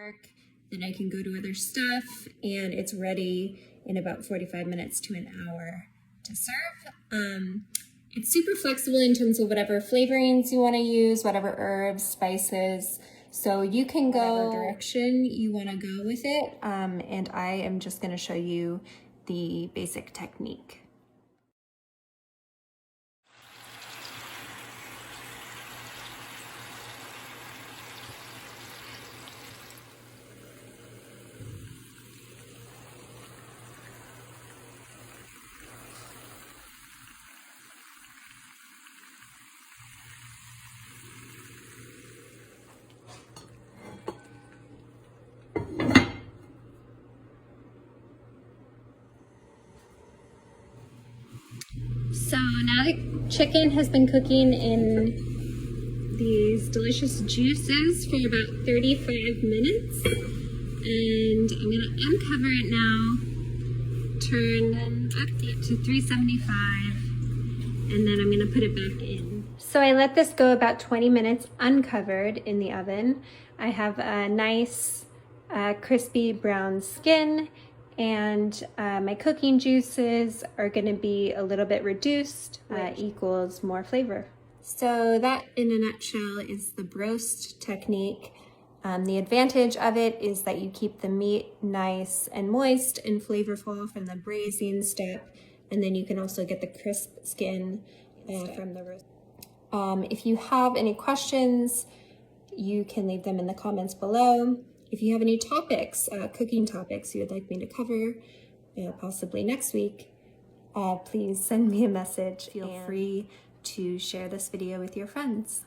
work, then I can go to other stuff, and it's ready in about 45 minutes to an hour to serve. It's super flexible in terms of whatever flavorings you want to use, whatever herbs, spices. So you can go whatever direction you want to go with it. And I am just going to show you the basic technique. So now the chicken has been cooking in these delicious juices for about 35 minutes. And I'm going to uncover it now, turn up to 375, and then I'm going to put it back in. So I let this go about 20 minutes uncovered in the oven. I have a nice crispy brown skin, and my cooking juices are going to be a little bit reduced, equals more flavor. So that in a nutshell is the broast technique. The advantage of it is that you keep the meat nice and moist and flavorful from the braising step, and then you can also get the crisp skin from the roast. If you have any questions, you can leave them in the comments below. If you have any topics, cooking topics you would like me to cover, possibly next week, please send me a message. Feel free to share this video with your friends.